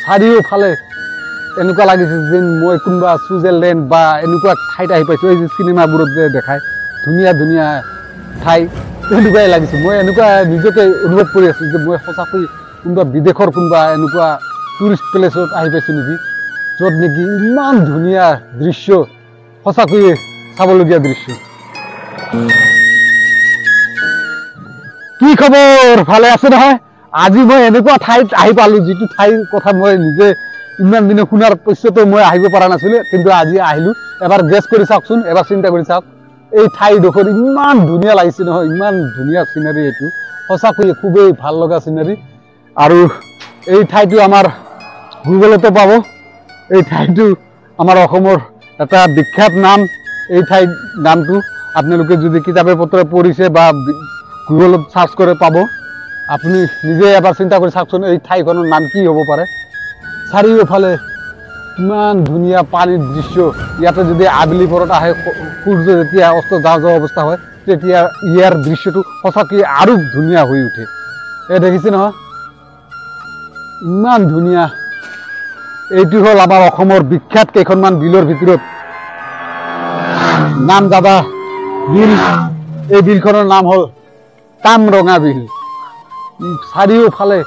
চাৰিওফালে এনেকুৱা লাগিছে যেন মই কোনোবা ছুইজাৰলেণ্ড বা এনেকুৱা ঠাইত আহি পাইছোঁ। এই যে চিনেমাবোৰত যে দেখায় ধুনীয়া ধুনীয়া ঠাই, তেনেকুৱাই লাগিছে। মই এনেকুৱা নিজকে অনুভৱ কৰি আছোঁ যে মই সঁচাকৈ কোনোবা বিদেশৰ কোনোবা এনেকুৱা টুৰিষ্ট প্লেচত আহি পাইছোঁ নেকি, য'ত নেকি ইমান ধুনীয়া দৃশ্য, সঁচাকৈয়ে চাবলগীয়া দৃশ্য। কি খবৰ, ভালে আছে নহয়? আজি মই এনেকুৱা ঠাইত আহি পালোঁ যিটো ঠাইৰ কথা মই নিজে ইমান দিনে শুনাৰ পিছতো মই আহিব পৰা নাছিলোঁ, কিন্তু আজি আহিলোঁ। এবাৰ গেছ কৰি চাওকচোন, এবাৰ চিন্তা কৰি চাওক, এই ঠাইডোখৰ ইমান ধুনীয়া লাগিছে নহয়, ইমান ধুনীয়া চিনাৰী। এইটো সঁচাকৈয়ে খুবেই ভাল লগা চিনাৰী। আৰু এই ঠাইটো আমাৰ গুগলতো পাব। এই ঠাইটো আমাৰ অসমৰ এটা বিখ্যাত নাম। এই ঠাইৰ নামটো আপোনালোকে যদি কিতাপে পত্ৰে পঢ়িছে বা গুগলত চাৰ্চ কৰে পাব। আপুনি নিজে এবাৰ চিন্তা কৰি চাওকচোন এই ঠাইখনৰ নাম কি হ'ব পাৰে। চাৰিওফালে কিমান ধুনীয়া পানীৰ দৃশ্য। ইয়াতে যদি আবেলি পৰত আহে, সূৰ্য যেতিয়া অস্ত যাওঁ যাওঁ অৱস্থা হয়, তেতিয়া ইয়াৰ দৃশ্যটো সঁচাকৈ আৰু ধুনীয়া হৈ উঠে। এই দেখিছে নহয়, ইমান ধুনীয়া। এইটো হ'ল আমাৰ অসমৰ বিখ্যাত কেইখনমান বিলৰ ভিতৰত নাম জাদা বিল। এই বিলখনৰ নাম হ'ল কামৰঙা বিল। চাৰিওফালে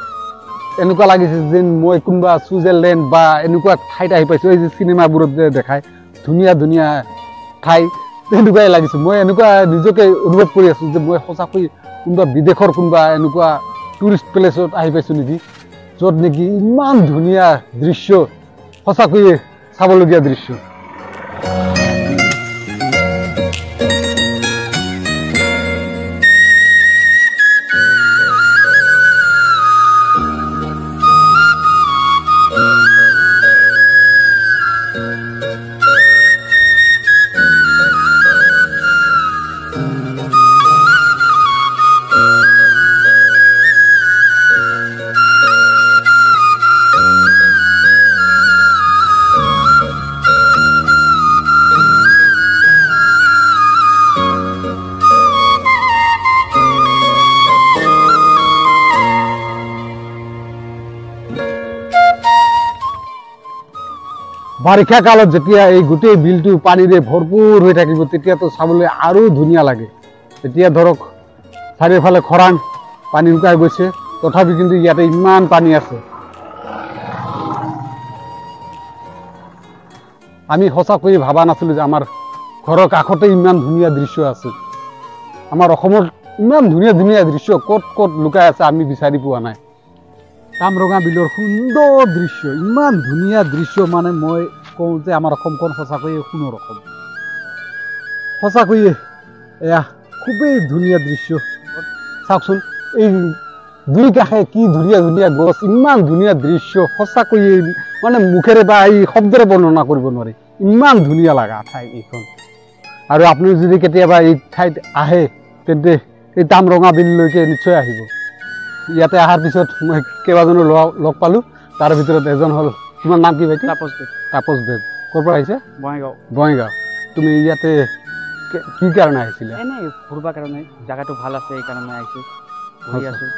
এনেকুৱা লাগিছে যেন মই কোনোবা ছুইজাৰলেণ্ড বা এনেকুৱা ঠাইত আহি পাইছোঁ। এই যে চিনেমাবোৰত যে দেখায় ধুনীয়া ধুনীয়া ঠাই, তেনেকুৱাই লাগিছে। মই এনেকুৱা নিজকে অনুভৱ কৰি আছোঁ যে মই সঁচাকৈ কোনোবা বিদেশৰ কোনোবা এনেকুৱা টুৰিষ্ট প্লেচত আহি পাইছোঁ নেকি, য'ত নেকি ইমান ধুনীয়া দৃশ্য, সঁচাকৈয়ে চাবলগীয়া দৃশ্য। বাৰিষা কালত যেতিয়া এই গোটেই বিলটো পানীৰে ভৰপূৰ হৈ থাকিব, তেতিয়াতো চাবলৈ আৰু ধুনীয়া লাগে। এতিয়া ধৰক চাৰিওফালে খৰাং, পানী শুকাই গৈছে, তথাপি কিন্তু ইয়াতে ইমান পানী আছে। আমি সঁচাকৈয়ে ভবা নাছিলোঁ যে আমাৰ ঘৰৰ কাষতে ইমান ধুনীয়া দৃশ্য আছে। আমাৰ অসমৰ ইমান ধুনীয়া ধুনীয়া দৃশ্য ক'ত ক'ত লুকাই আছে আমি বিচাৰি পোৱা নাই। কামৰঙা বিলৰ সুন্দৰ দৃশ্য, ইমান ধুনীয়া দৃশ্য, মানে মই কওঁ যে আমাৰ অসমখন সঁচাকৈয়ে সোণৰ অসম। সঁচাকৈয়ে এয়া খুবেই ধুনীয়া দৃশ্য। চাওকচোন এই দুই কাষে কি ধুনীয়া ধুনীয়া গছ, ইমান ধুনীয়া দৃশ্য, সঁচাকৈয়ে মানে মুখেৰে বা এই শব্দৰে বৰ্ণনা কৰিব নোৱাৰি, ইমান ধুনীয়া লগা ঠাই এইখন। আৰু আপুনি যদি কেতিয়াবা এই ঠাইত আহে, তেন্তে এই কামৰঙা বিললৈকে নিশ্চয় আহিব। ইয়াতে অহাৰ পিছত মই কেইবাজনো লগ পালোঁ। তাৰ ভিতৰত এজন হ'ল, তোমাৰ নাম কি ভাইটি? তাপস দেৱ। তাপস দেৱ। ক'ৰ পৰা আহিছে? বঙাইগাঁও। বঙাইগাঁও। তুমি ইয়াতে কি কাৰণে আহিছিলা? এনেই ঘূৰিব কাৰণে, জেগাটো ভাল আছে এইকাৰণে আহিছোঁ, ঘূৰি আছোঁ।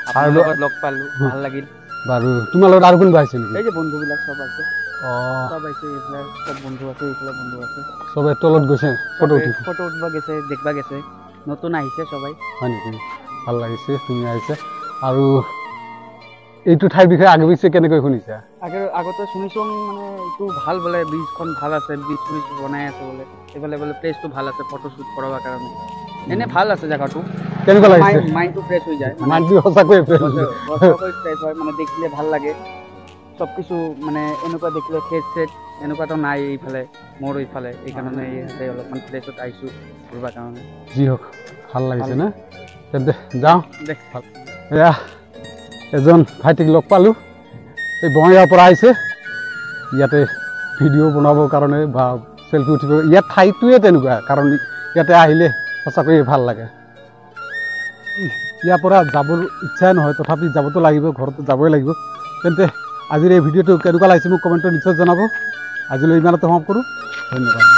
আপোনাৰ লগত লগ পালোঁ, ভাল লাগিল। বাৰু তোমাৰ লগত আৰু কোনোবা আহিছে নেকি? এই যে বন্ধুবিলাক চব আছে। অঁ, চব আহিছে, এইফালে চব বন্ধু আছে, এইফালে বন্ধু আছে। চবে তলত গৈছে ফটো উঠিব গৈছে, দেখবা গৈছে, নতুন আহিছে সবাই। হয় নেকি? ভাল লাগিছে তুমি আহিছে। আৰু এইটো ঠাইৰ বিষয়ে আগে পিছে কেনেকৈ শুনিছা? আগতে শুনিছোঁ, মানে এইটো ভাল বোলে, ব্ৰিজখন ভাল আছে, ব্ৰিজ বনাই আছে বোলে, এইফালে বোলে প্লেচটো ভাল আছে ফটো শ্বুট কৰাৰ কাৰণে। এনে ভাল আছে জেগাটো। কেনেকুৱা লাগিছে? মাইণ্ডটো ফ্ৰেছ হৈ যায়, মাইণ্ডটো সঁচাকৈয়ে ফ্ৰেছ হয়, মানে দেখিলে ভাল লাগে চব কিছু। মানে এনেকুৱা দেখিলে ফ্ৰেছ এনেকুৱাতো নাই এইফালে, মোৰ এইফালে, এইকাৰণে ইয়াতে অলপমান প্লেচত আহিছোঁ ঘূৰিবৰ কাৰণে। যি হওক, ভাল লাগিছে না? তেন্তে যাওঁ দেখ। এয়া এজন ভাইটিক লগ পালোঁ, এই বঙাইগাঁৱৰ পৰা আহিছে ইয়াতে ভিডিঅ' বনাবৰ কাৰণে বা চেল্ফি উঠিব। ইয়াত ঠাইটোৱে তেনেকুৱা, কাৰণ ইয়াতে আহিলে সঁচাকৈয়ে ভাল লাগে। ইয়াৰ পৰা যাবৰ ইচ্ছাই নহয়, তথাপি যাবতো লাগিব, ঘৰতো যাবই লাগিব। তেন্তে আজিৰ এই ভিডিঅ'টো কেনেকুৱা লাগিছে মোক কমেণ্টত নিশ্চয় জনাব। আজিলৈ ইমানতে সমাপ্ত কৰোঁ, ধন্যবাদ।